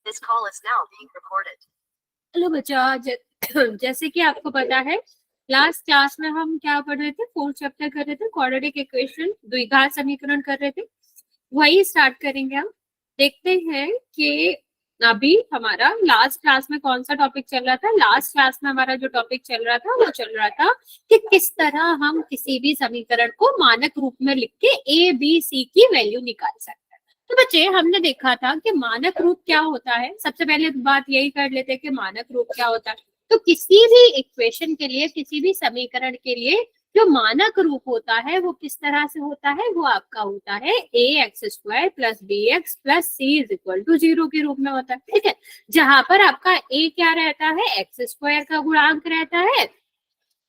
This call is now being recorded. Hello बच्चा, जैसे कि आपको पता है लास्ट क्लास में हम क्या पढ़ रहे थे, फोर्थ चैप्टर कर रहे थे, क्वाड्रेटिक इक्वेशन, द्विघात समीकरण कर रहे थे। वही स्टार्ट करेंगे हम। देखते हैं कि अभी हमारा लास्ट क्लास में कौन सा टॉपिक चल रहा था। लास्ट क्लास में हमारा जो टॉपिक चल रहा था वो चल रहा था कि किस तरह हम किसी भी समीकरण को मानक रूप में लिख के ए बी सी की वैल्यू निकाल सकते हैं। तो बच्चे, हमने देखा था कि मानक रूप क्या होता है। सबसे पहले बात यही कर लेते हैं कि मानक रूप क्या होता है। तो किसी भी इक्वेशन के लिए, किसी भी समीकरण के लिए जो मानक रूप होता है वो किस तरह से होता है, वो आपका होता है A X square plus B X plus C is equal to 0 के रूप में होता है। ठीक है, जहां पर आपका ए क्या रहता है, एक्स स्क्वायर का गुणांक रहता है,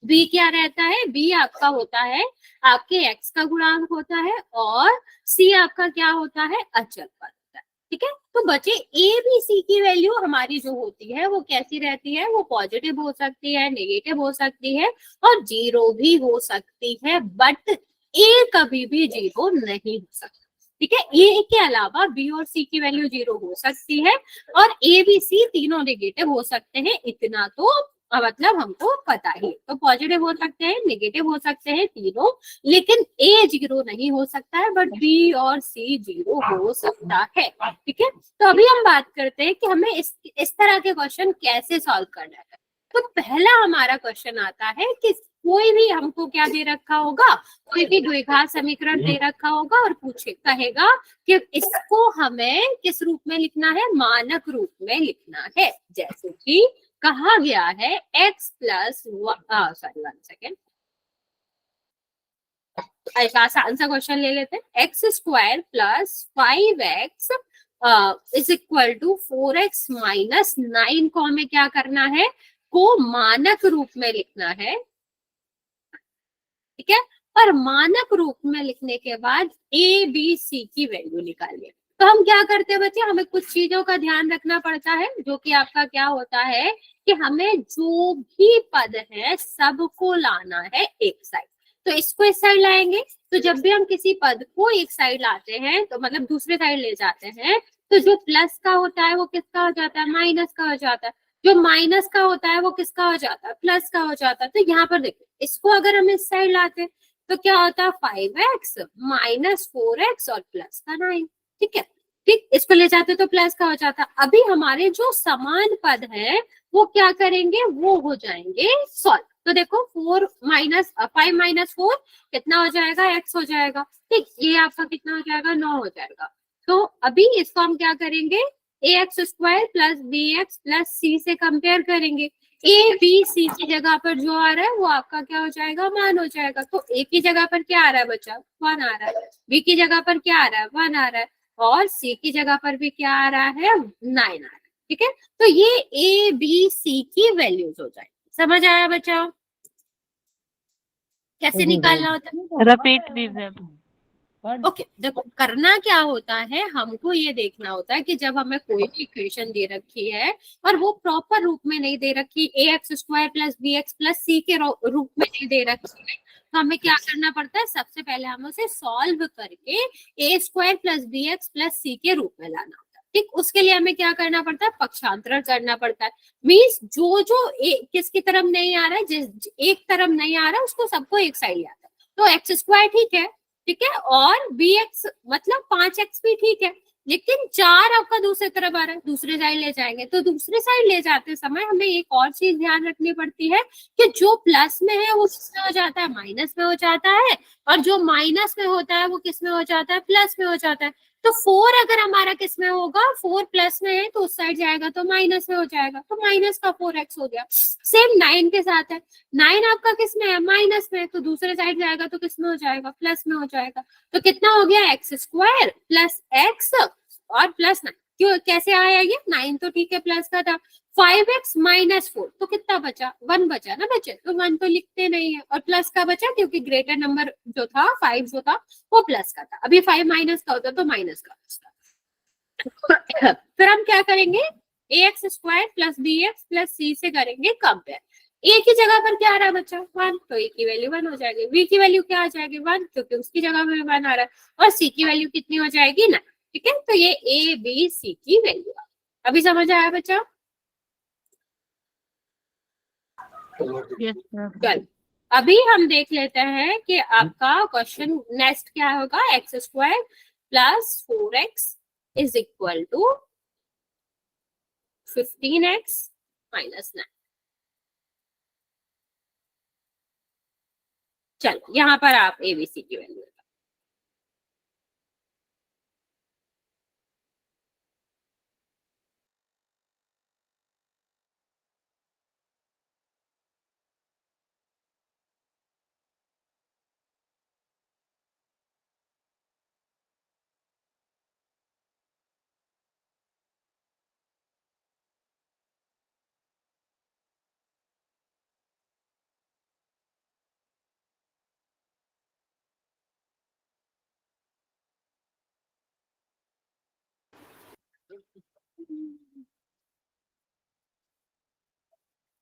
बी क्या रहता है, बी आपका होता है आपके एक्स का गुणांक होता है, और सी आपका क्या होता है, अचल पद होता है। ठीक है, तो बच्चे ए बी सी की वैल्यू हमारी जो होती है वो कैसी रहती है, वो पॉजिटिव हो सकती है, नेगेटिव हो सकती है और 0 भी हो सकती है, बट ए कभी भी 0 नहीं हो सकता। ठीक है, ए के अलावा बी और सी की वैल्यू 0 हो सकती है और ए बी सी तीनों नेगेटिव हो सकते हैं, इतना तो मतलब हमको पता ही। तो पॉजिटिव हो सकते हैं, नेगेटिव हो सकते हैं तीनों, लेकिन ए 0 नहीं हो सकता है, बट बी और सी 0 हो सकता है। ठीक है, तो अभी हम बात करते हैं कि हमें इस तरह के क्वेश्चन कैसे सॉल्व करना है। तो पहला हमारा क्वेश्चन आता है कि कोई भी हमको क्या दे रखा होगा, कोई भी द्विघात समीकरण दे रखा होगा और पूछे कहेगा कि इसको हमें किस रूप में लिखना है, मानक रूप में लिखना है। जैसे कि कहा गया है x प्लस सॉरी 1 सेकेंड, एक आसान सा क्वेश्चन ले लेते हैं। X square plus 5x is equal to 4x minus 9 को हमें क्या करना है, को मानक रूप में लिखना है। ठीक है, और मानक रूप में लिखने के बाद ए बी सी की वैल्यू निकालिए। तो हम क्या करते हैं बच्चे, हमें कुछ चीजों का ध्यान रखना पड़ता है, जो कि आपका क्या होता है कि हमें जो भी पद है सबको लाना है एक साइड। तो इसको इस साइड लाएंगे, तो जब भी हम किसी पद को एक साइड लाते हैं तो मतलब दूसरे साइड ले जाते हैं, तो जो प्लस का होता है वो किसका हो जाता है, माइनस का हो जाता है। जो माइनस का होता है वो किसका हो जाता है, प्लस का हो जाता है। तो यहाँ पर देखो, इसको अगर हम इस साइड लाते हैं तो क्या होता है, 5x माइनस 4x और प्लस का 9। ठीक है, ठीक, इसको ले जाते तो प्लस का हो जाता। अभी हमारे जो समान पद है वो क्या करेंगे, वो हो जाएंगे सॉल्व। तो देखो 5 माइनस 4 कितना हो जाएगा, x हो जाएगा। ठीक, ये आपका कितना हो जाएगा, 9 हो जाएगा। तो अभी इसको हम क्या करेंगे, A X square plus B X plus C से कंपेयर करेंगे। ए बी सी की जगह पर जो आ रहा है वो आपका क्या हो जाएगा, मान हो जाएगा। तो ए की जगह पर क्या आ रहा है बच्चा, 1 आ रहा है, बी की जगह पर क्या आ रहा है, 1 आ रहा है, और सी की जगह पर भी क्या आ रहा है, 9 आ रहा है। ठीक है, तो ये ए बी सी की वैल्यूज हो जाएगी। समझ आया बच्चा कैसे निकालना होता है? रिपीट दीजिए। ओके, देखो करना क्या होता है, हमको ये देखना होता है कि जब हमें कोई भी इक्वेशन दे रखी है और वो प्रॉपर रूप में नहीं दे रखी, A X square plus B X plus C के रूप में नहीं दे रखी है, तो हमें क्या करना पड़ता है, सबसे पहले हम उसे सॉल्व करके A square plus B X plus C के रूप में लाना होता है। ठीक, उसके लिए हमें क्या करना पड़ता है, पक्षांतरण करना पड़ता है। मीन्स जो जो किसकी तरफ नहीं आ रहा है, जिस एक तरफ नहीं आ रहा है उसको सबको एक साइड आता है। तो एक्स स्क्वायर ठीक है, ठीक है, और बी एक्स मतलब 5x भी ठीक है, लेकिन 4 आपका दूसरी तरफ आ रहा है, दूसरे साइड ले जाएंगे। तो दूसरे साइड ले जाते समय हमें एक और चीज ध्यान रखनी पड़ती है कि जो प्लस में है वो किसमें हो जाता है, माइनस में हो जाता है, और जो माइनस में होता है वो किसमें हो जाता है, प्लस में हो जाता है। तो 4 अगर हमारा किस में होगा, 4 प्लस में है तो उस साइड जाएगा तो माइनस में हो जाएगा, तो माइनस का 4x हो गया। सेम 9 के साथ है, 9 आपका किस में है, माइनस में, तो दूसरे साइड जाएगा तो किस में हो जाएगा, प्लस में हो जाएगा। तो कितना हो गया, एक्स स्क्वायर प्लस एक्स और प्लस 9। क्यों, कैसे आया ये, 9 तो ठीक है प्लस का था, 5x माइनस 4 तो कितना बचा, 1 बचा ना बच्चे, तो 1 तो लिखते नहीं है, और प्लस का बचा क्योंकि ग्रेटर नंबर जो था 5 जो था वो प्लस का था। अभी 5 माइनस का होता तो माइनस का बचता। फिर हम क्या करेंगे, A X square plus B X plus C से करेंगे कंपेयर। ए की जगह पर क्या आ रहा है बच्चा, 1, तो ए की वैल्यू 1 हो जाएगी। बी की वैल्यू क्या आ जाएगी, 1, क्योंकि उसकी जगह में 1 आ रहा है, और सी की वैल्यू कितनी हो जाएगी, 9। ठीक है, तो ये ए बी सी की वैल्यू। अभी समझ आया बच्चा? चल अभी हम देख लेते हैं कि आपका क्वेश्चन नेक्स्ट क्या होगा। X square plus 4x is equal to 15x minus 9। चलो यहाँ पर आप एबीसी की वैल्यू।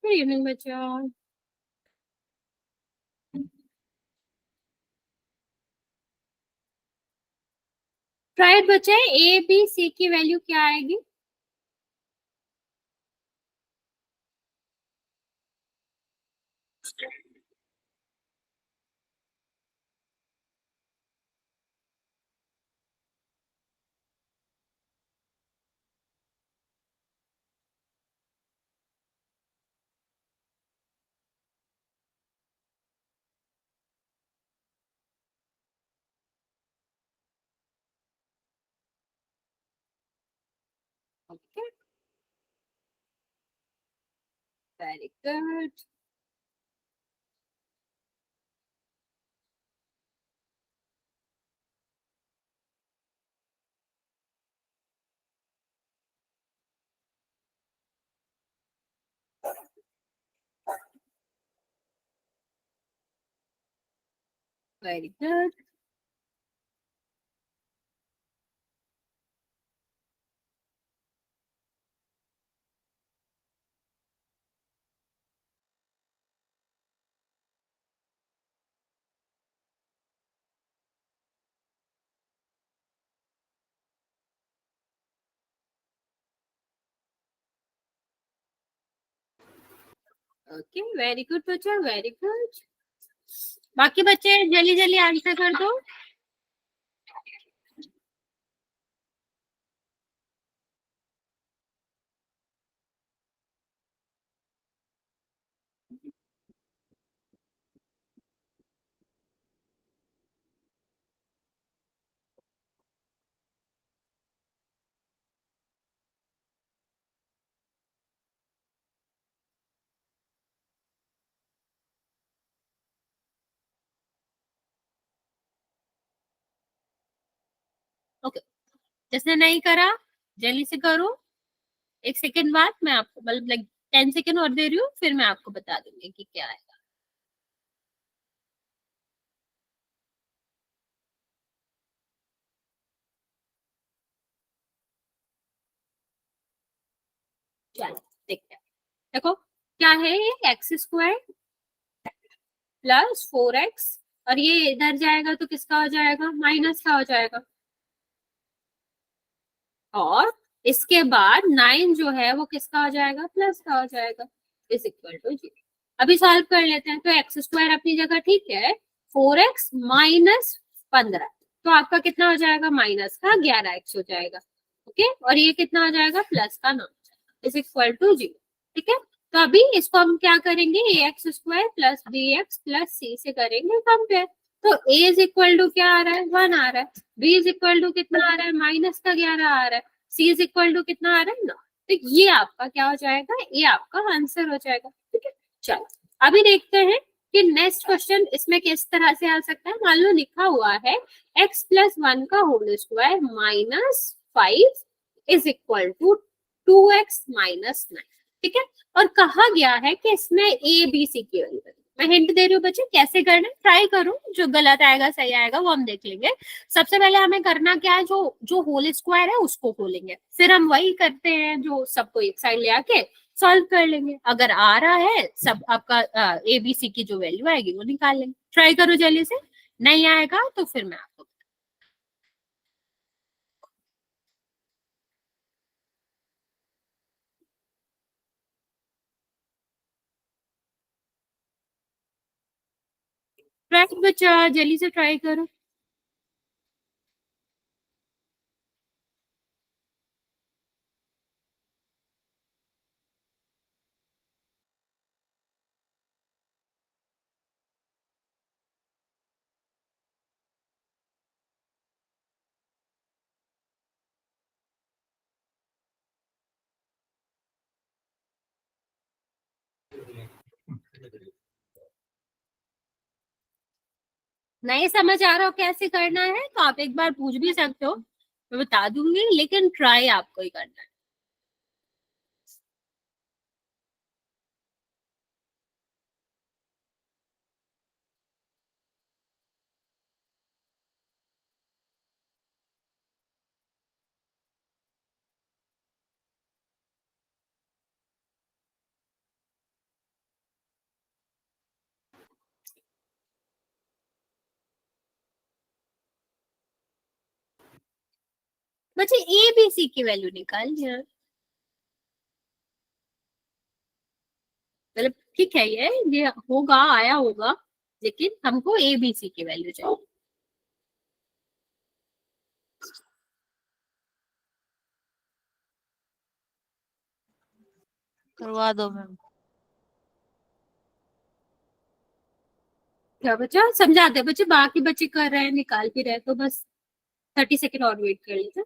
गुड इवनिंग बच्चा। राइट बच्चे, ए बी सी की वैल्यू क्या आएगी? Okay, very good. Very good. Okay, very good बच्चा, वेरी गुड। बाकी बच्चे जल्दी जल्दी आंसर कर दो। ओके, जिसने नहीं करा जल्दी से करो। एक सेकेंड बाद मैं आपको मतलब लाइक 10 सेकेंड और दे रही हूँ, फिर मैं आपको बता दूंगी कि क्या है। चलो देखते हैं। देखो क्या है ये, एक्स स्क्वायर प्लस 4x, और ये इधर जाएगा तो किसका हो जाएगा? माइनस का हो जाएगा। और इसके बाद 9 जो है वो किसका हो जाएगा? प्लस का हो जाएगा। Is equal to 0। अभी सॉल्व कर लेते हैं। तो एक्स स्क्वायर अपनी जगह ठीक है, 4x माइनस 15, तो आपका कितना हो जाएगा? माइनस का 11x हो जाएगा। ओके, और ये कितना हो जाएगा? प्लस का 9 इज इक्वल टू 0। ठीक है, तो अभी इसको हम क्या करेंगे? A X square plus B X plus C से करेंगे कंपेयर। तो ए इज इक्वल टू क्या आ रहा है? 1 आ रहा है। बी इज इक्वल टू कितना आ रहा है? माइनस का 11 आ रहा है। सी इज इक्वल टू कितना आ रहा है? 9। तो ये आपका क्या हो जाएगा? ये आपका आंसर हो जाएगा। ठीक है, चलो अभी देखते हैं कि नेक्स्ट क्वेश्चन इसमें किस तरह से आ सकता है। मान लो लिखा हुआ है x प्लस 1 का whole square minus 5 is equal to 2x minus 9। ठीक है, और कहा गया है कि इसमें ए बी सी की वैल्यू। मैं हिंट दे रही हूँ बच्चे, कैसे करना ट्राई करो, जो गलत आएगा सही आएगा वो हम देख लेंगे। सबसे पहले हमें करना क्या है, जो होल स्क्वायर है उसको खोलेंगे, फिर हम वही करते हैं जो सबको एक साइड ले आके सॉल्व कर लेंगे। अगर आ रहा है सब आपका ए बी सी की जो वैल्यू आएगी वो निकाल लेंगे। ट्राई करो जल्दी से, नहीं आएगा तो फिर मैं आपको। ट्राई बच्चा, जल्दी से ट्राई करो। नहीं समझ आ रहा हो कैसे करना है तो आप एक बार पूछ भी सकते हो, मैं बता दूंगी, लेकिन ट्राई आपको ही करना है। बच्चे ए बी सी की वैल्यू निकाल लिया, मतलब ठीक है, ये होगा, आया होगा, लेकिन हमको ए बी सी की वैल्यू चाहिए। करवा दो मैम। क्या बच्चा समझाते बच्चे, बाकी बच्चे कर रहे हैं, निकाल भी रहे, तो बस 30 सेकेंड और वेट कर लीजिए।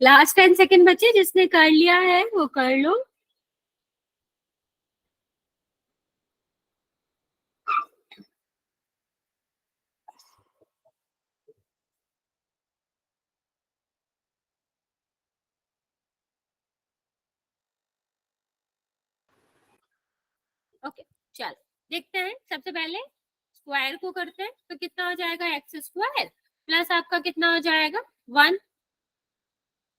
लास्ट 10 सेकेंड बच्चे, जिसने कर लिया है वो कर लो। ओके चलो देखते हैं, सबसे पहले स्क्वायर को करते हैं, तो कितना हो जाएगा एक्स स्क्वायर प्लस आपका कितना हो जाएगा 1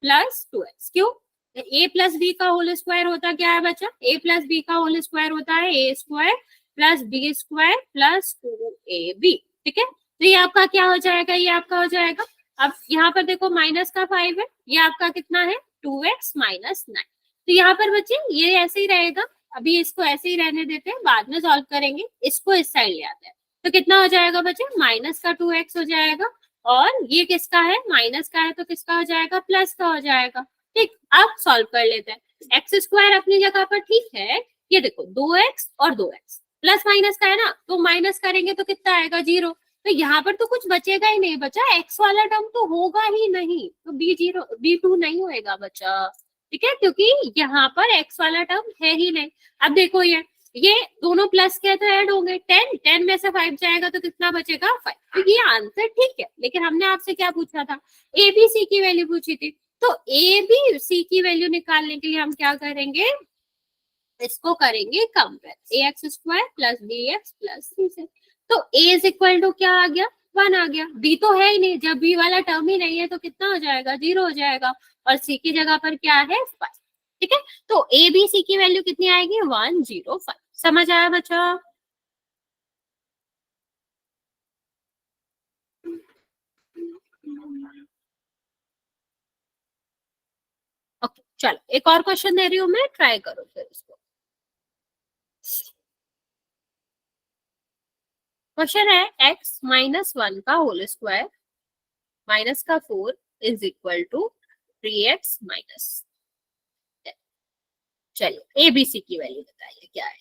+ 2x, क्यों? ए प्लस बी का होल स्क्वायर होता क्या है बच्चा, ए प्लस बी का होल स्क्वायर होता है A square plus B square plus 2ab, ठीक है, तो ये आपका क्या हो जाएगा, ये आपका हो जाएगा, अब यहाँ पर देखो माइनस का 5 है, ये आपका कितना है 2x - 9, तो यहाँ पर बच्चे ये ऐसे ही रहेगा, अभी इसको ऐसे ही रहने देते हैं, बाद में सॉल्व करेंगे, इसको इस साइड ले आते हैं, तो कितना हो जाएगा बच्चे माइनस का 2x हो जाएगा, और ये किसका है माइनस का है, तो किसका हो जाएगा प्लस का हो जाएगा। ठीक, अब सॉल्व कर लेते हैं, एक्स स्क्वायर अपनी जगह पर ठीक है, ये देखो 2x और 2x प्लस माइनस का है ना, तो माइनस करेंगे तो कितना आएगा 0, तो यहाँ पर तो कुछ बचेगा ही नहीं बचा, एक्स वाला टर्म तो होगा ही नहीं, तो B2 नहीं होएगा बचा, ठीक है, क्योंकि यहाँ पर एक्स वाला टर्म है ही नहीं। अब देखो ये दोनों प्लस के तो ऐड होंगे, 10 में से 5 जाएगा तो कितना बचेगा 5, तो ये आंसर ठीक है, लेकिन हमने आपसे क्या पूछा था, ए बी सी की वैल्यू पूछी थी, तो ए बी सी की वैल्यू निकालने के लिए हम क्या करेंगे, इसको करेंगे compare, A X square plus B X plus C से, तो ए इज इक्वल टू क्या आ गया 1 आ गया, बी तो है ही नहीं, जब बी वाला टर्म ही नहीं है तो कितना हो जाएगा 0 हो जाएगा, और सी की जगह पर क्या है 5, ठीक है, तो ए बी सी की वैल्यू कितनी आएगी 105, समझ आया बच्चा? ओके चलो एक और क्वेश्चन दे रही हूँ मैं, ट्राई करो फिर इसको। क्वेश्चन है x - 1 का होल स्क्वायर माइनस का 4 इज इक्वल टू 3x - 10, चलिए एबीसी की वैल्यू बताइए क्या है।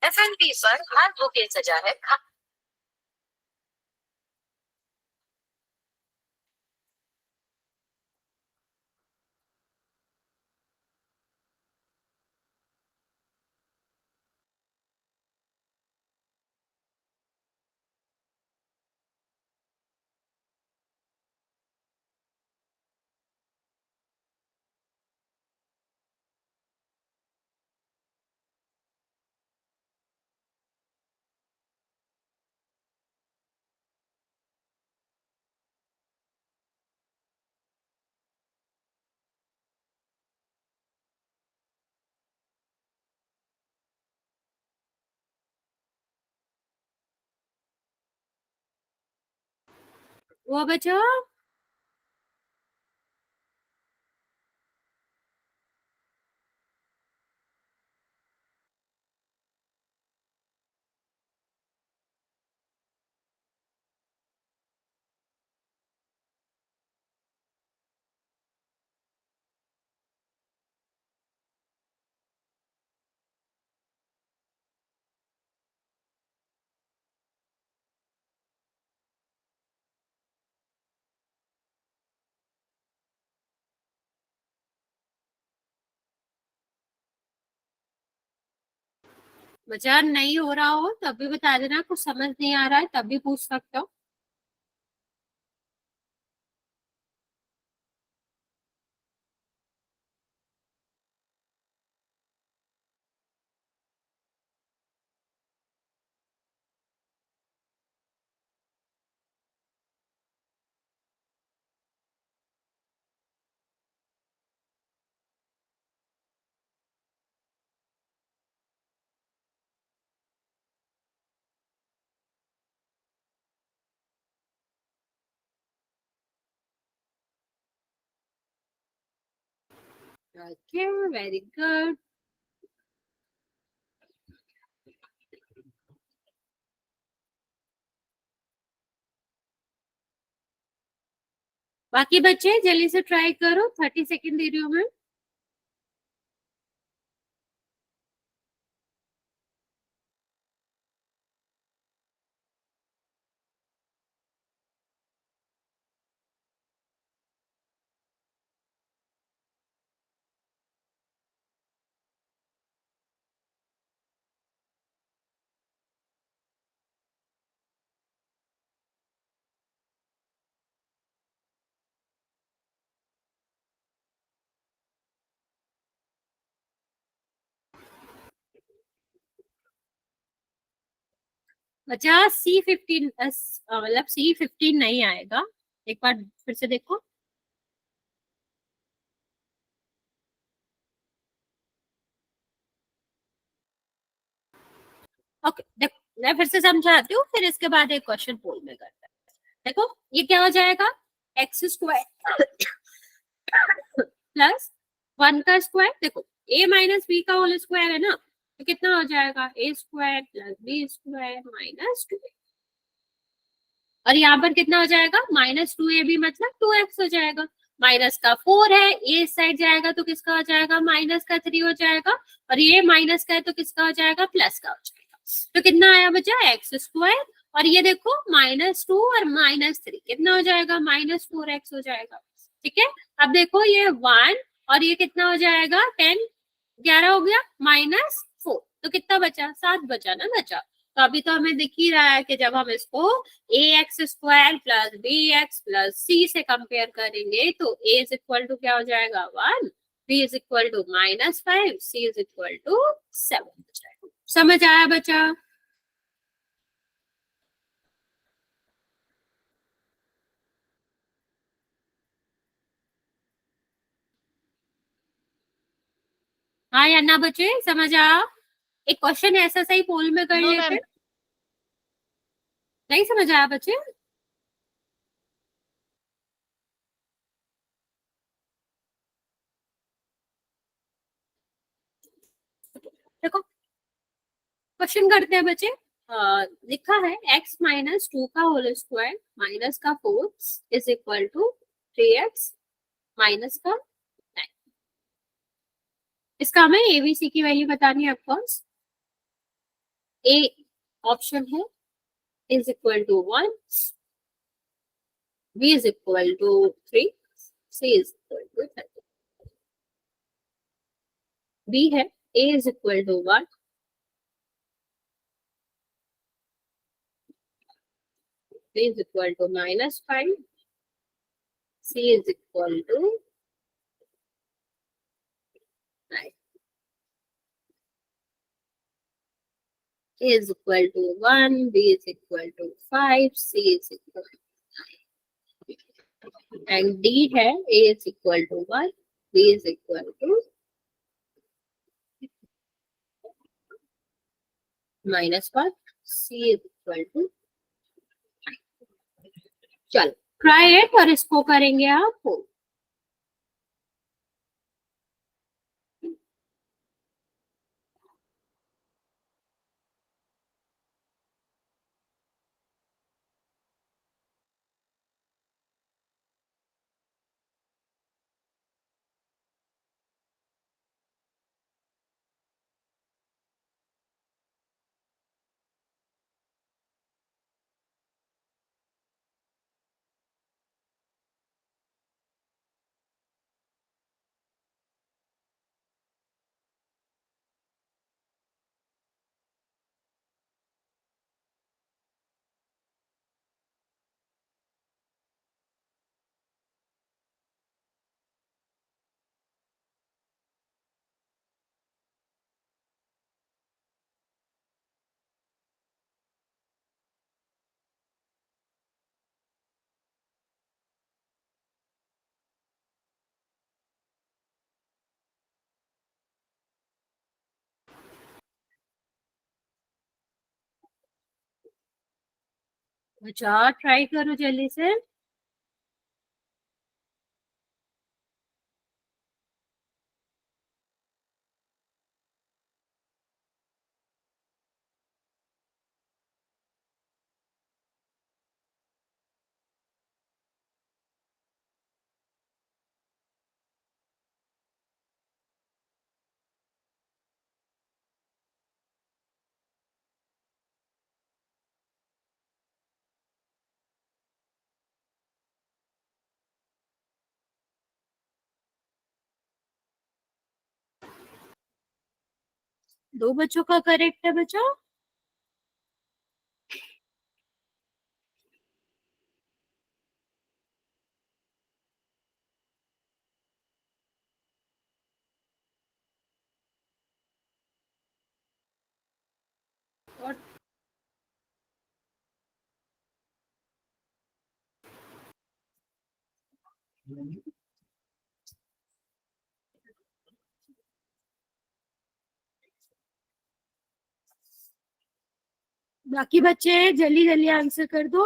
F&B पर हर बुके सजा है वो बच्चों बच्चा नहीं हो रहा हो तब भी बता देना, कुछ समझ नहीं आ रहा है तब भी पूछ सकते हो। Okay, very good. बाकी बच्चे जल्दी से ट्राई करो, 30 सेकेंड दे रही हूँ मैं। बच्चा C15 मतलब C15 नहीं आएगा, एक बार फिर से देखो। ओके देखो, मैं फिर से समझाती हूँ, फिर इसके बाद एक क्वेश्चन पोल में करते हैं। देखो ये क्या हो जाएगा, एक्स स्क्वायर प्लस 1 का स्क्वायर, देखो a माइनस बी का होल स्क्वायर है ना, तो कितना हो जाएगा a square plus B square minus 2। और यहाँ पर कितना हो जाएगा, -2ab मतलब 2x हो जाएगा। माइनस का 4 है, ये इस साइड जाएगा तो किसका हो जाएगा, माइनस का 3 हो जाएगा। और ये माइनस का है तो किसका हो जाएगा, प्लस का हो जाएगा। तो कितना आया बचा, एक्स स्क्वायर। और ये देखो -2 और -3 कितना हो जाएगा, -4x हो जाएगा। ठीक है, अब देखो ये 1 और ये कितना हो जाएगा, 10, 11 हो गया, -4, तो कितना बचा, 7 बचा ना बचा। तो अभी तो हमें दिख ही रहा है कि जब हम इसको A X square plus B X plus C से कंपेयर करेंगे तो ए इज इक्वल टू क्या हो जाएगा, 1, B is equal to -5, C is equal to 7। समझ आया बच्चा। हाँ या ना बच्चे, समझ आया। एक क्वेश्चन ऐसा सही पोल में कर नो लेते। मैम। नहीं समझ आया बच्चे। देखो क्वेश्चन करते हैं बच्चे। लिखा है x-2 का होल स्क्वायर माइनस का 4 is equal to 3x minus का 9। इसका हमें एबीसी की वैल्यू बतानी है ऑफकोर्स। ए ऑप्शन है is equal to 1, B is equal to 3, C is equal to 30। B है A is equal to 1, B is equal to -5, C is equal to 9। A is equal to 1, B is equal to 5, C is equal to 9 and D है A is equal to 1, B is equal to -1, C is equal to 9। चलो try it और इसको करेंगे आप। अच्छा try करो जल्दी से। दो बच्चों का करेक्ट है बच्चा। और बाकी बच्चे जल्दी जल्दी आंसर कर दो।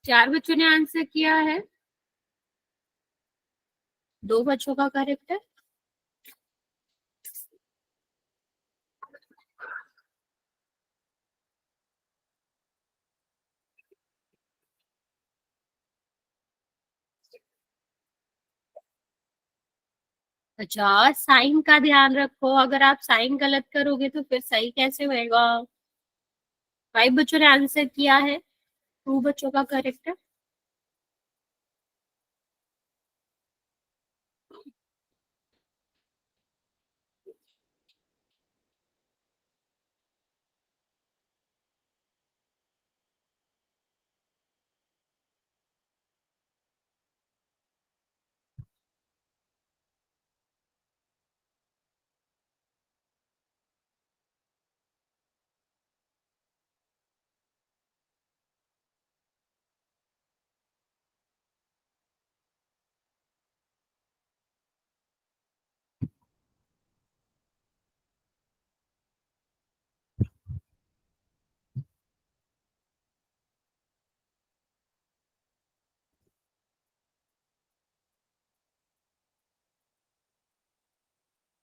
4 बच्चों ने आंसर किया है, 2 बच्चों का करेक्ट है। अच्छा साइन का ध्यान रखो, अगर आप साइन गलत करोगे तो फिर सही कैसे होएगा। 5 बच्चों ने आंसर किया है, 2 बच्चों का करेक्ट है।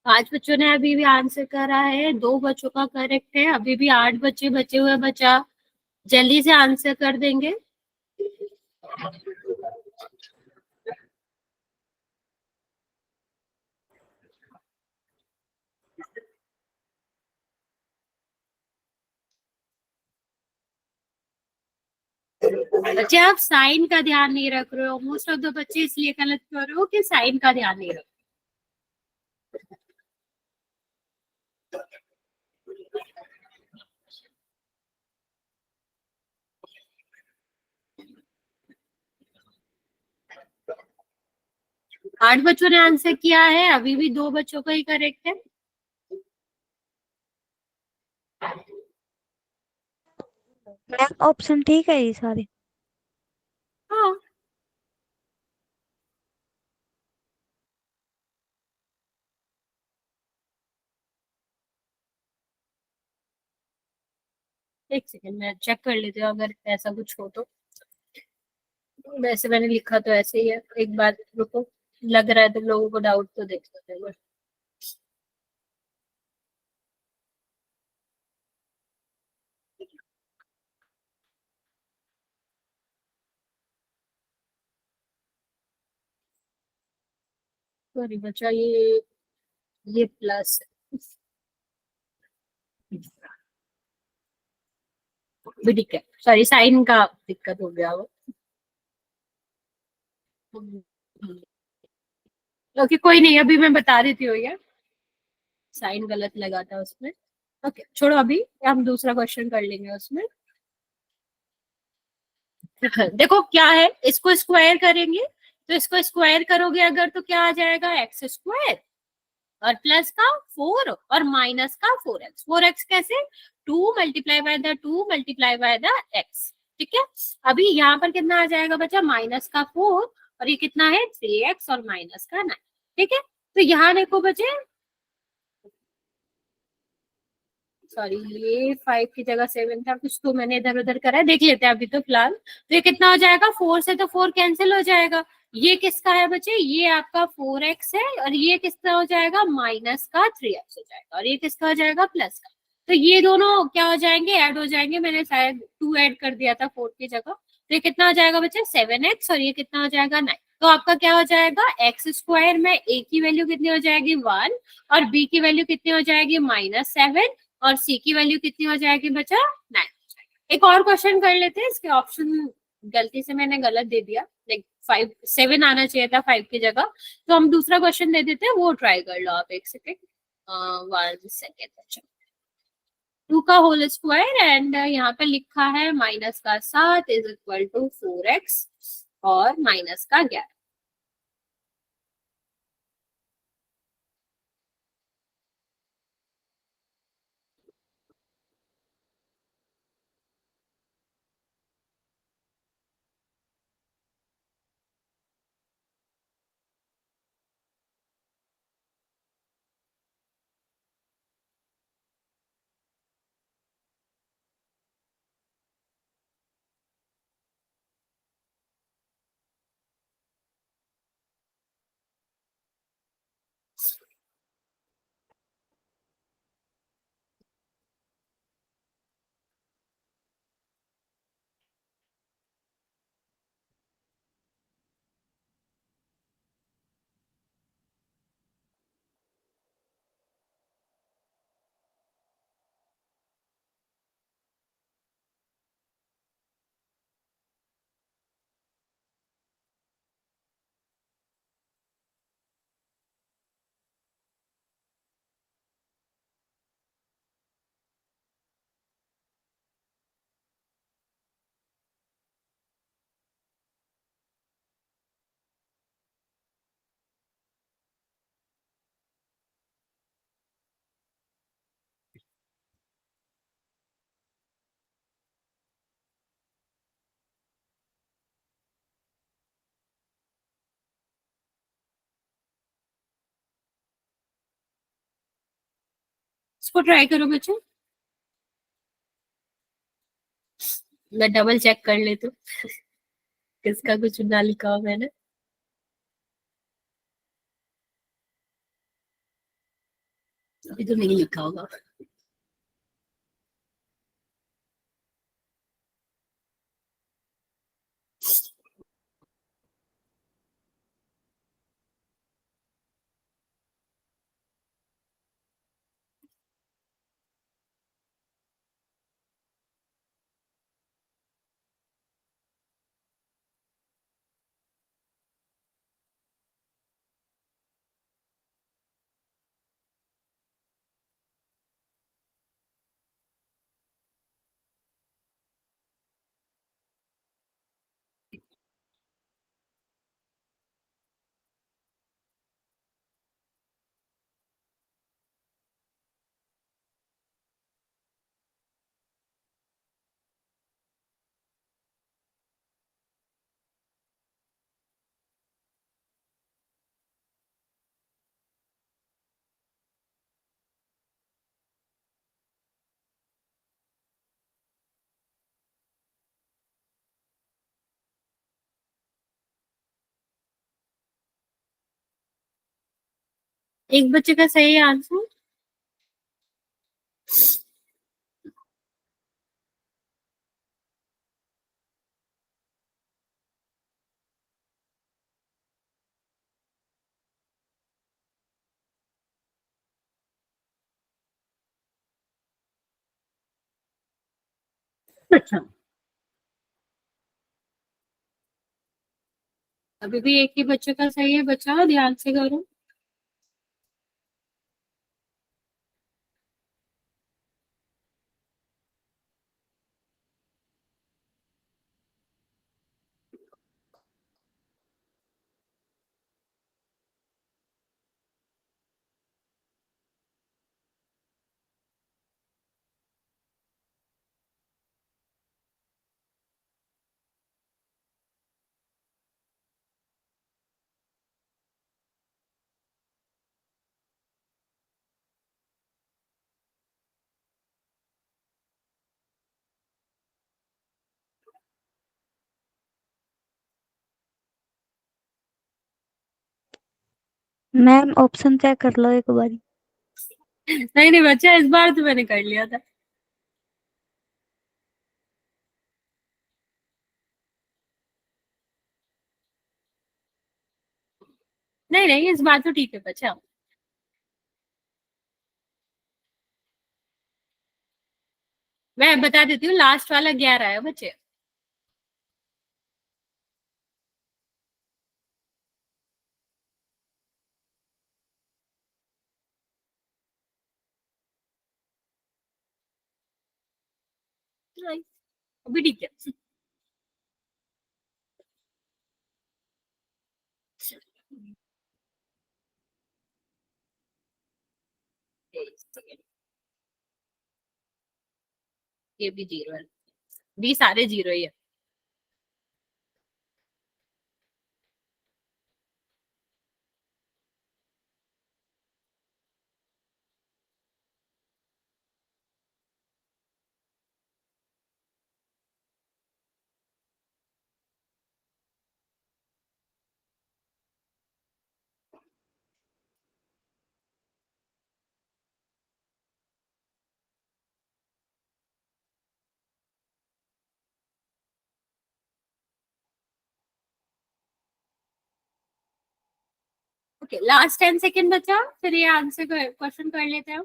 पांच बच्चों ने अभी भी आंसर करा है, 2 बच्चों का करेक्ट है, अभी भी 8 बच्चे बचे हुए बचा, जल्दी से आंसर कर देंगे। बच्चे आप साइन का ध्यान नहीं रख रहे हो, मोस्ट ऑफ द बच्चे इसलिए गलत कर रहे हो कि साइन का ध्यान नहीं रख। 8 बच्चों ने आंसर किया है, अभी भी 2 बच्चों का ही करेक्ट है। ऑप्शन ठीक है ये सारे? हाँ, एक सेकंड मैं चेक कर लेती हूँ अगर ऐसा कुछ हो तो। वैसे मैंने लिखा तो ऐसे ही है, एक बार रुको, लग रहा है तो लोगों को डाउट तो देख सकते हैं। सॉरी बच्चा, ये प्लस भी ठीक है, सॉरी साइन का दिक्कत हो गया वो। ओके कोई नहीं, अभी मैं बता देती हूँ यार, साइन गलत लगा था उसमें। ओके छोड़ो, अभी हम दूसरा क्वेश्चन कर लेंगे उसमें। देखो क्या है, इसको स्क्वायर करेंगे, तो इसको स्क्वायर करोगे अगर तो क्या आ जाएगा, एक्स स्क्वायर, और प्लस का 4 और माइनस का 4x। 4x कैसे, 2 × 2 × ठीक है। अभी यहाँ पर कितना आ जाएगा बच्चा, माइनस का 4, और ये कितना है 3x और माइनस का 9। ठीक है, तो यहाँ देखो बच्चे, सॉरी ये 5 की जगह 7 था, कुछ तो मैंने इधर उधर करा है, देख लेते हैं अभी तो फिलहाल। तो ये कितना हो जाएगा, 4 से तो 4 कैंसिल हो जाएगा। ये किसका है बच्चे, ये आपका 4x है, और ये किसका हो जाएगा, माइनस का 3x हो जाएगा, और ये किसका हो जाएगा, प्लस का। तो ये दोनों क्या हो जाएंगे, ऐड हो जाएंगे, मैंने शायद 2 ऐड कर दिया था 4 की जगह। तो ये कितना हो जाएगा बच्चे, 7x, और ये कितना हो जाएगा 9। तो आपका क्या हो जाएगा, एक्स स्क्वायर में ए की वैल्यू कितनी हो जाएगी 1, और बी की वैल्यू कितनी हो जाएगी -7, और सी की वैल्यू कितनी हो जाएगी बचा, 9। एक और क्वेश्चन कर लेते हैं, इसके ऑप्शन गलती से मैंने गलत दे दिया, लाइक 5 7 आना चाहिए था 5 की जगह। तो हम दूसरा क्वेश्चन दे देते हैं, वो ट्राई कर लो आप, एक सेकेंड, 1 सेकेंड। अच्छा, 2 का होल स्क्वायर, एंड यहाँ पे लिखा है -7 इज इक्वल टू 4x, और माइनस का 11। इसको ट्राई करो बच्चों, मैं डबल चेक कर लेती हूँ किसका कुछ ना लिखा हो मैंने। अभी तो नहीं लिखा होगा। एक बच्चे का सही आंसर। अच्छा, अभी भी एक ही बच्चे का सही है, बच्चा ध्यान से करो। मैम ऑप्शन चेक कर लो एक बार। नहीं नहीं बच्चा, इस बार तो मैंने कर लिया था। नहीं नहीं, इस बार तो ठीक है बच्चा। मैं बता देती हूँ, लास्ट वाला 11 है बच्चे। नहीं, अभी ठीक है। एक सेकंड, ये भी 0 है, भी सारे 0 ही है। ओके, लास्ट 10 सेकंड बचा, फिर ये आंसर क्वेश्चन कर लेते हैं।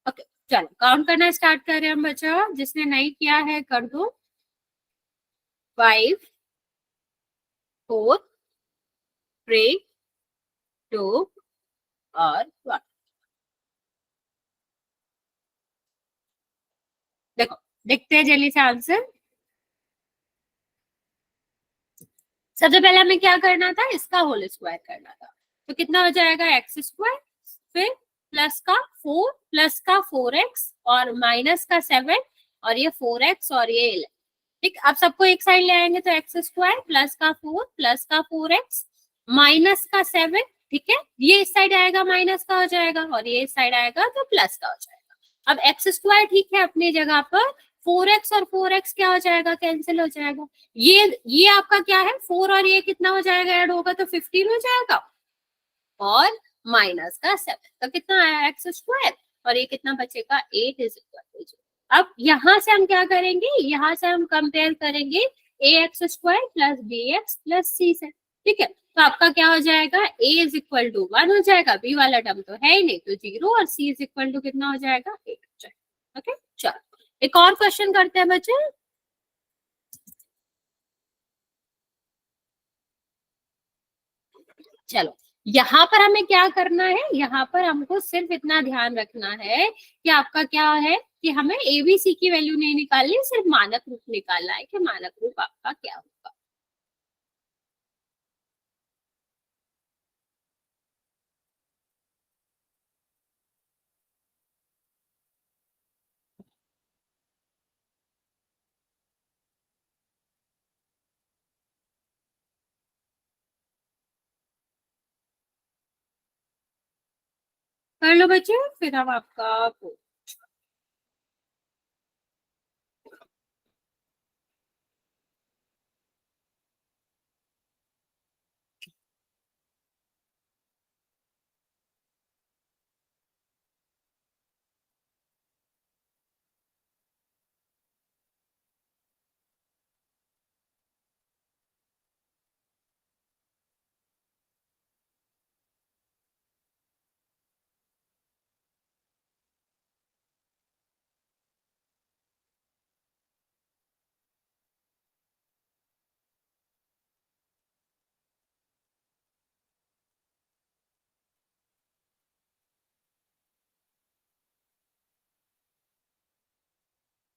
ओके, चलो काउंट करना स्टार्ट कर रहे हैं हम बच्चा, जिसने नहीं किया है कर दो। 5, 4, 3, 2 और 1। देखो, देखते हैं जल्दी से आंसर। सबसे पहले हमें क्या करना था, इसका होल स्क्वायर करना था। तो कितना हो जाएगा, एक्स स्क्वायर, फिर प्लस का 4, प्लस का 4x और माइनस का 7, और ये 4x और ये 11। ठीक, अब सबको एक साइड ले आएंगे तो एक्स स्क्वायर प्लस का 4 प्लस का 4x माइनस का 7। ठीक है, ये इस साइड आएगा माइनस का हो जाएगा, और ये इस साइड आएगा तो प्लस का हो जाएगा। अब एक्स स्क्वायर ठीक है अपनी जगह पर, 4x और 4x क्या हो जाएगा, कैंसिल हो जाएगा। ये आपका क्या है, 4 और ये कितना हो जाएगा, ऐड होगा तो 15 हो जाएगा, और माइनस का 7, तो कितना आया एक्स स्क्वायर, और ये कितना बचेगा, 8 इज इक्वल टू। अब यहाँ से हम क्या करेंगे, यहाँ से हम कंपेयर करेंगे A X square plus B X plus C से। ठीक है, तो आपका क्या हो जाएगा, ए इज इक्वल टू 1 हो जाएगा, बी वाला टर्म तो है ही नहीं तो 0, और सी इज इक्वल टू कितना हो जाएगा, 8 हो जाएगा। ओके, चलो एक और क्वेश्चन करते हैं बच्चे। चलो, यहाँ पर हमें क्या करना है, यहाँ पर हमको सिर्फ इतना ध्यान रखना है कि आपका क्या है, कि हमें एबीसी की वैल्यू नहीं निकालनी, सिर्फ मानक रूप निकालना है कि मानक रूप आपका क्या होगा। कर लो बच्चे, फिर हम आपका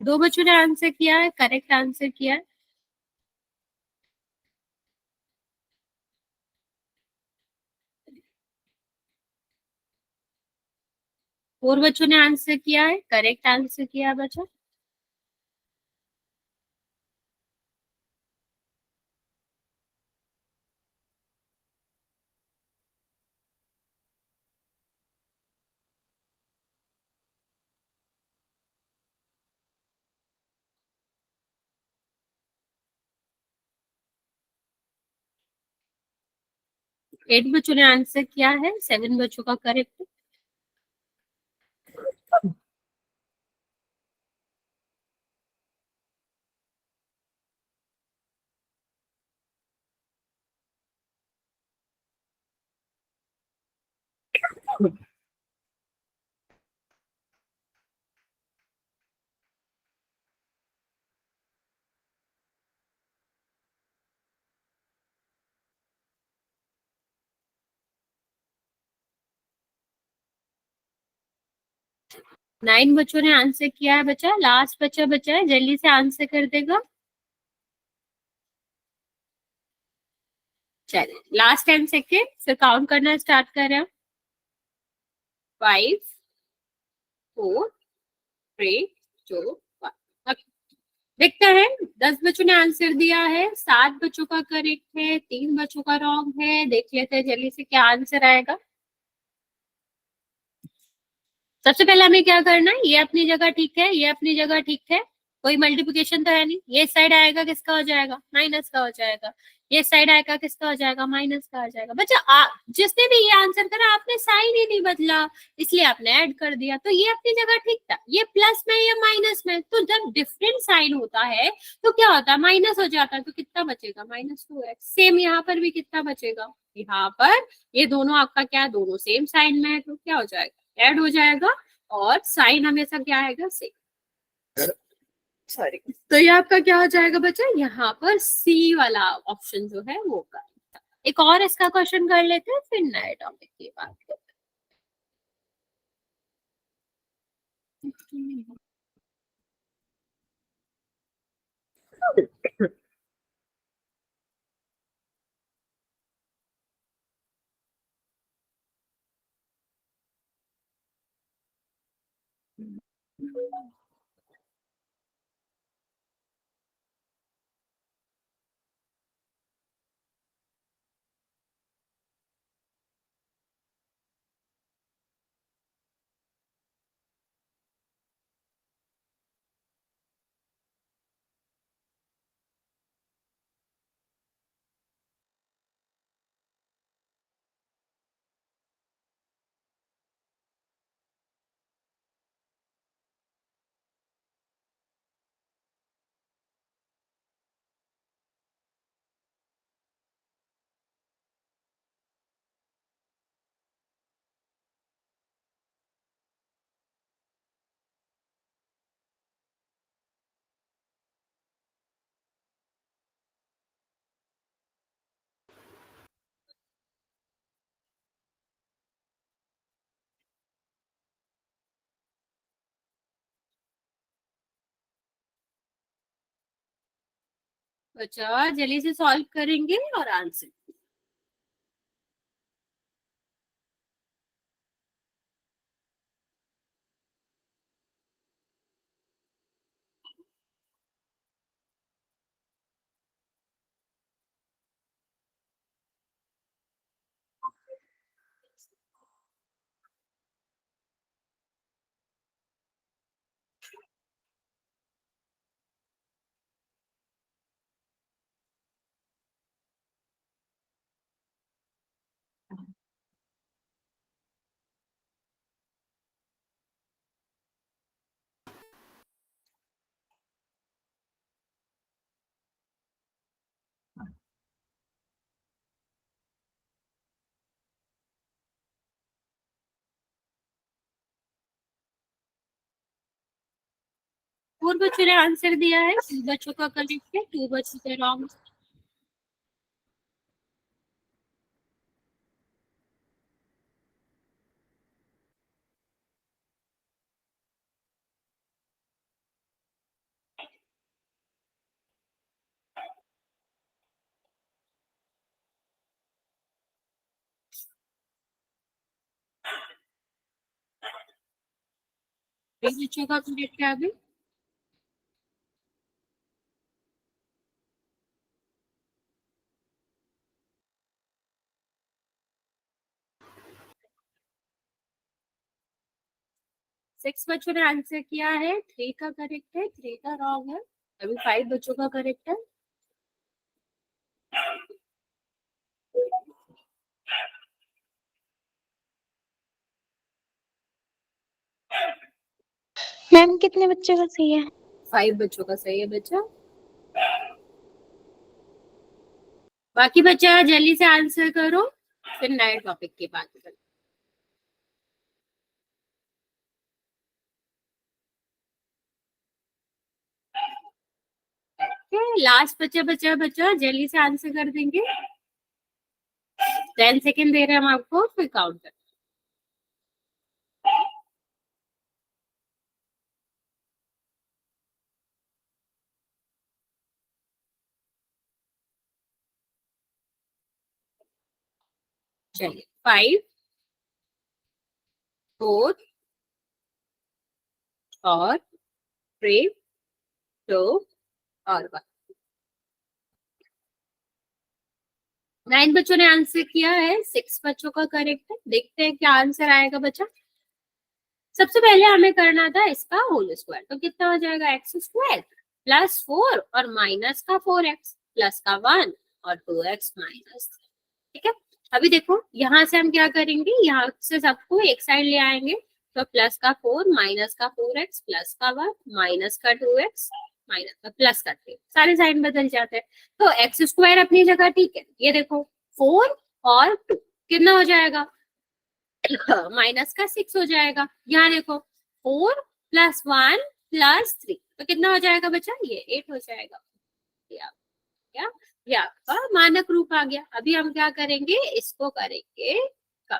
2 बच्चों ने आंसर किया है, करेक्ट आंसर किया है। और बच्चों ने आंसर किया है, करेक्ट आंसर किया है बच्चों। एट बच्चों ने आंसर किया है, 7 बच्चों का करेक्ट। नाइन बच्चों ने आंसर किया है बच्चा, लास्ट बच्चा बचा है, जल्दी से आंसर कर देगा। चलिए लास्ट 10 सेकेंड, फिर काउंट करना स्टार्ट कर रहे हैं। 5, 4, 3, 2, 1। देखते हैं, 10 बच्चों ने आंसर दिया है, 7 बच्चों का करेक्ट है, 3 बच्चों का रॉन्ग है। देख लेते हैं जल्दी से क्या आंसर आएगा। सबसे पहले हमें क्या करना है, ये अपनी जगह ठीक है, ये अपनी जगह ठीक है, कोई मल्टीप्लिकेशन तो है नहीं। ये साइड आएगा किसका हो जाएगा, माइनस का हो जाएगा। ये साइड आएगा किसका हो जाएगा, माइनस का हो जाएगा। बच्चा जिसने भी ये आंसर करा, आपने साइन ही नहीं बदला, इसलिए आपने ऐड कर दिया, तो ये अपनी जगह ठीक था। ये प्लस में या माइनस में, तो जब डिफरेंट साइन होता है तो क्या होता है, माइनस हो जाता है, तो कितना बचेगा, -2x। सेम यहाँ पर भी कितना बचेगा, यहाँ पर ये दोनों आपका क्या है, दोनों सेम साइन में है, तो क्या हो जाएगा, ऐड हो जाएगा। और साइन हमेशा क्या आएगा, सेम। सॉरी, तो ये आपका क्या हो जाएगा बच्चा, यहाँ पर सी वाला ऑप्शन जो है वो का। एक और इसका क्वेश्चन कर लेते हैं, फिर नए टॉपिक की बात करते हैं। बच्चा जल्दी से सॉल्व करेंगे और आंसर। 4 बच्चों ने आंसर दिया है, 2 बच्चों का करेक्ट है, 2 बच्चों का रॉन्ग। बच्चों का करेक्ट है अभी। सिक्स बच्चों ने आंसर किया है, 3 का करेक्ट है, 3 का रॉन्ग है। अभी 5 बच्चों का करेक्ट है। मैम कितने बच्चे का सही है? 5 बच्चों का सही है बच्चा। बाकी बच्चा जल्दी से आंसर करो, फिर नए टॉपिक की बात करें। लास्ट बच्चा बच्चा बच्चा जल्दी से आंसर कर देंगे। 10 सेकेंड दे रहे हैं हम आपको, फिर काउंट कर। चलिए 5, 4 और 3, 2 और 1। 9 बच्चों ने आंसर किया है, 6 बच्चों का करेक्ट है। देखते हैं क्या आंसर आएगा बच्चा। सबसे पहले हमें करना था इसका होल स्क्वायर, तो कितना हो जाएगा एक्स स्क्वायर प्लस 4 और माइनस का 4x प्लस का 1 और 2x माइनस। ठीक है, अभी देखो यहाँ से हम क्या करेंगे, यहाँ से सबको एक साइड ले आएंगे, तो प्लस का 4 माइनस का 4x प्लस का 1 माइनस का 2x माइनस का प्लस का 3, सारे साइन बदल जाते हैं। तो एक्स स्क्वायर अपनी जगह ठीक है। ये देखो 4 और 2 कितना हो जाएगा, माइनस का 6 हो जाएगा। यहाँ देखो 4 प्लस 1 प्लस 3, तो कितना हो जाएगा बच्चा, ये 8 हो जाएगा। क्या ये आपका मानक रूप आ गया। अभी हम क्या करेंगे, इसको करेंगे कम।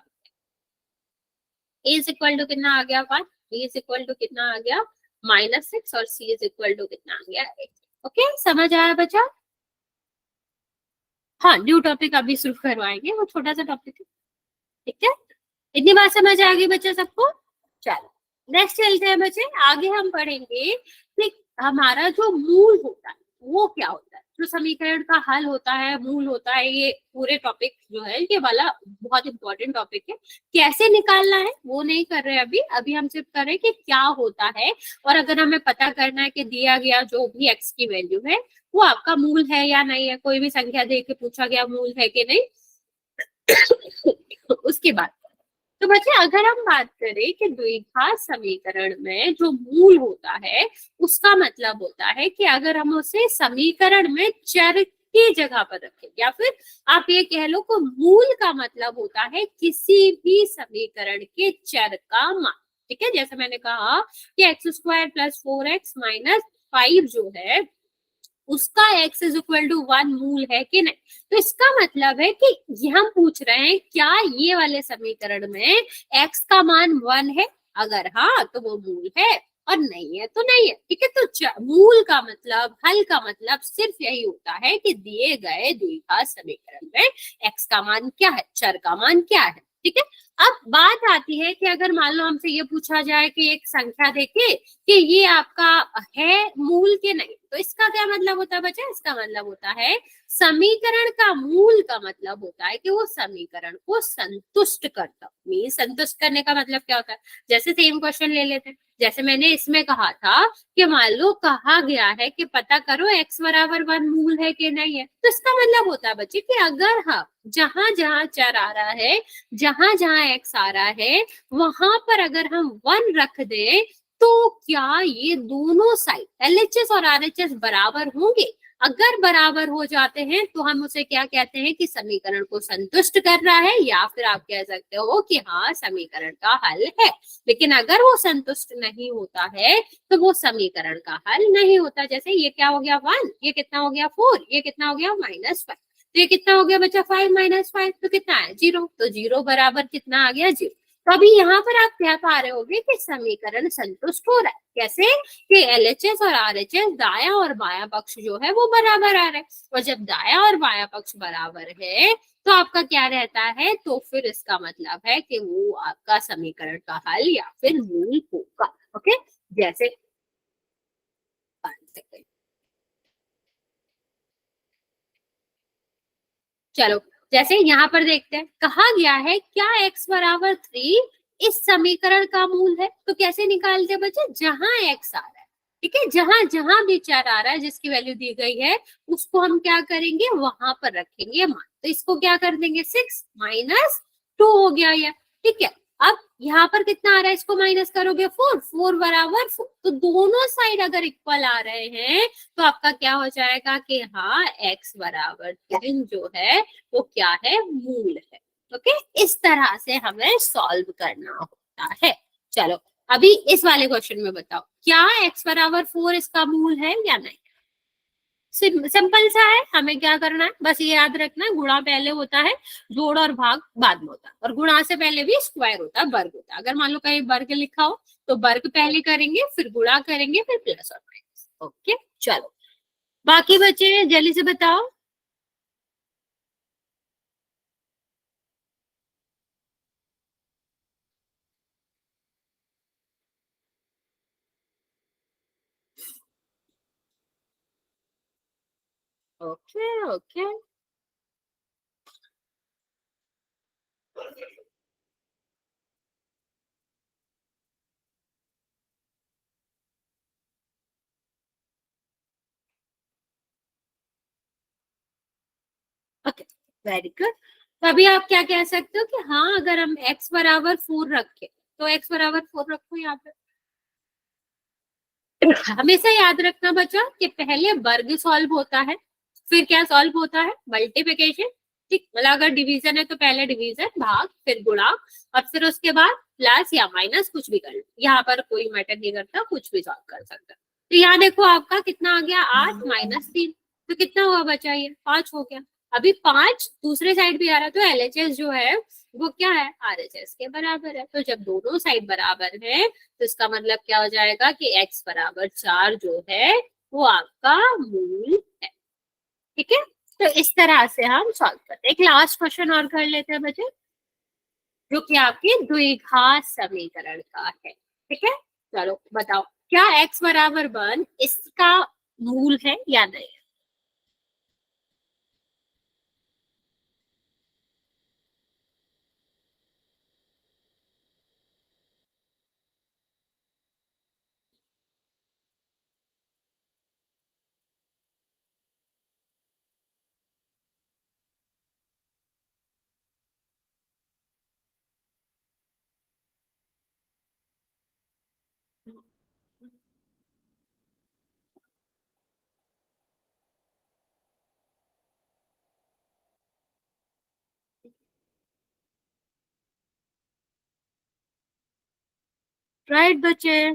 a इज इक्वल टू कितना आ गया 1, b इज इक्वल टू कितना आ गया -6 और c इज इक्वल टू कितना आ गया 8। ओके, समझ आया बच्चा? हाँ, न्यू टॉपिक अभी शुरू करवाएंगे, वो छोटा सा टॉपिक है। ठीक है, इतनी बात समझ आ गई बच्चा सबको? चलो नेक्स्ट चलते हैं बच्चे, आगे हम पढ़ेंगे कि हमारा जो मूल होता है वो क्या होता है, जो समीकरण का हल होता है, मूल होता है। ये पूरे टॉपिक जो है ये वाला बहुत इंपॉर्टेंट टॉपिक है। कैसे निकालना है वो नहीं कर रहे अभी, अभी हम सिर्फ कर रहे हैं कि क्या होता है, और अगर हमें पता करना है कि दिया गया जो भी x की वैल्यू है वो आपका मूल है या नहीं है, कोई भी संख्या दे के पूछा गया मूल है कि नहीं, उसके बाद। तो बच्चे अगर हम बात करें कि द्विघात समीकरण में जो मूल होता है उसका मतलब होता है कि अगर हम उसे समीकरण में चर की जगह पर रखें, या फिर आप ये कह लो को मूल का मतलब होता है किसी भी समीकरण के चर का मान। ठीक है, जैसे मैंने कहा कि x square plus 4x minus 5 जो है उसका x इज इक्वल टू 1 मूल है कि नहीं। तो इसका मतलब है कि ये हम पूछ रहे हैं क्या ये वाले समीकरण में x का मान 1 है, अगर हाँ तो वो मूल है, और नहीं है तो नहीं है। ठीक है, तो मूल का मतलब, हल का मतलब सिर्फ यही होता है कि दिए गए द्विघात समीकरण में x का मान क्या है, चर का मान क्या है। ठीक है, अब बात आती है कि अगर मान लो हमसे ये पूछा जाए कि एक संख्या देके कि ये आपका है मूल के नहीं, तो इसका क्या मतलब होता है बच्चा, इसका मतलब होता है समीकरण का मूल का मतलब होता है कि वो समीकरण को संतुष्ट करता। मीन संतुष्ट करने का मतलब क्या होता है, जैसे सेम क्वेश्चन ले लेते हैं, जैसे मैंने इसमें कहा था कि मान लो कहा गया है कि पता करो x बराबर 1 मूल है कि नहीं है, तो इसका मतलब होता है बच्चे कि अगर हाँ जहां जहां चर आ रहा है, जहां जहां x आ रहा है, वहां पर अगर हम 1 रख दें तो क्या ये दोनों साइड LHS और RHS बराबर होंगे। अगर बराबर हो जाते हैं तो हम उसे क्या कहते हैं कि समीकरण को संतुष्ट कर रहा है, या फिर आप कह सकते हो कि हाँ समीकरण का हल है। लेकिन अगर वो संतुष्ट नहीं होता है तो वो समीकरण का हल नहीं होता। जैसे ये क्या हो गया 1, ये कितना हो गया 4, ये कितना हो गया -5, तो ये कितना हो गया बच्चा 5 - 5, तो कितना है 0, तो 0 बराबर कितना आ गया 0। तो अभी यहाँ पर आप क्या पा रहे होगे कि समीकरण संतुष्ट हो रहा है। कैसे कि एलएचएस और आरएचएस दाया और बाया पक्ष जो है वो बराबर आ रहा है, और जब दाया और बाया पक्ष बराबर है तो आपका क्या रहता है, तो फिर इसका मतलब है कि वो आपका समीकरण का हल या फिर मूल होगा। ओके, जैसे चलो जैसे यहाँ पर देखते हैं, कहा गया है क्या x बराबर 3 इस समीकरण का मूल है। तो कैसे निकालते हैं बच्चे, जहां x आ रहा है, ठीक है, जहां जहां भी चर आ रहा है जिसकी वैल्यू दी गई है उसको हम क्या करेंगे, वहां पर रखेंगे मान। तो इसको क्या कर देंगे 6 - 2 हो गया ये, ठीक है। अब यहाँ पर कितना आ रहा है, इसको माइनस करोगे 4, 4 बराबर 4, तो दोनों साइड अगर इक्वल आ रहे हैं तो आपका क्या हो जाएगा कि हाँ x बराबर 3 जो है वो क्या है, मूल है। ओके, इस तरह से हमें सॉल्व करना होता है। चलो अभी इस वाले क्वेश्चन में बताओ, क्या x बराबर 4 इसका मूल है या नहीं। सिंपल सा है, हमें क्या करना है, बस ये याद रखना है गुणा पहले होता है, जोड़ और भाग बाद में होता है, और गुणा से पहले भी स्क्वायर होता है, वर्ग होता है। अगर मान लो कहीं वर्ग लिखा हो तो वर्ग पहले करेंगे, फिर गुणा करेंगे, फिर प्लस और माइनस। ओके चलो, बाकी बच्चे जल्दी से बताओ। Okay okay okay, very good. तो अभी आप क्या कह सकते हो कि हाँ अगर हम x बराबर 4 रखें तो x बराबर 4 रखो यहाँ पे। हमेशा याद रखना बच्चा कि पहले वर्ग सॉल्व होता है, फिर क्या सॉल्व होता है, मल्टीप्लिकेशन। ठीक, मतलब अगर डिवीजन है तो पहले डिवीजन, भाग, फिर गुणा, और फिर उसके बाद प्लस या माइनस कुछ भी कर लो, यहाँ पर कोई मैटर नहीं करता, कुछ भी सॉल्व कर सकता। तो यहाँ देखो आपका कितना आ गया 8 - 3, तो कितना हुआ बचा, ये 5 हो गया। अभी 5 दूसरे साइड भी आ रहा है, तो एलएचएस जो है वो क्या है, आरएचएस के बराबर है। तो जब दोनों साइड बराबर है तो इसका मतलब क्या हो जाएगा कि x बराबर 4 जो है वो आपका मूल है। ठीक है, तो इस तरह से हम सॉल्व करते हैं। एक लास्ट क्वेश्चन और कर लेते हैं बच्चे, जो कि आपके द्विघात समीकरण का है। ठीक है, चलो बताओ, क्या x बराबर 1 इसका मूल है या नहीं। राइट बच्चे,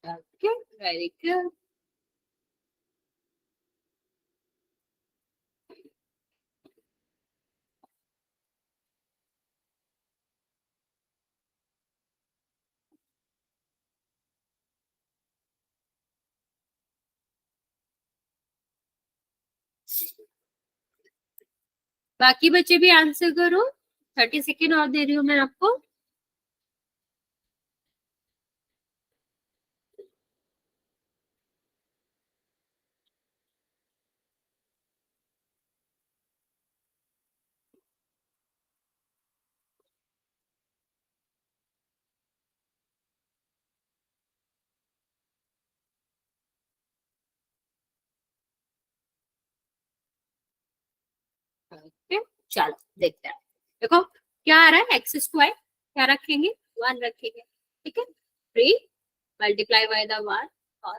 ओके वेरी गुड। बाकी बच्चे भी आंसर करो, 30 सेकेंड और दे रही हूँ मैं आपको। ओके, चलो देखते हैं। देखो क्या आ रहा है, एक्स स्क्वायर क्या रखेंगे, 1 रखेंगे, ठीक है। 3 मल्टीप्लाई बाय द 1 और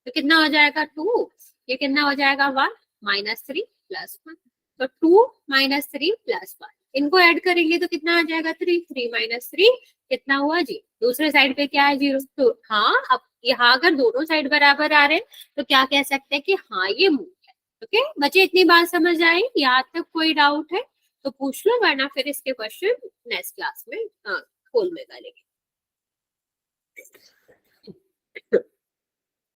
तो कितना हो जाएगा 2, ये कितना हो जाएगा 1 -3 + 1, तो 2 -3 + 1, इनको ऐड करेंगे तो कितना आ जाएगा 3, 3 - 3 कितना हुआ जी, दूसरे साइड पे क्या है 0, तो हाँ अब यहाँ अगर दोनों साइड बराबर आ रहे हैं तो क्या कह सकते हैं कि हाँ ये मूव है। ओके बच्चे, इतनी बात समझ आई, यहाँ तक कोई डाउट है तो पूछ लो, वरना फिर इसके क्वेश्चन नेक्स्ट क्लास में खोल में करेंगे।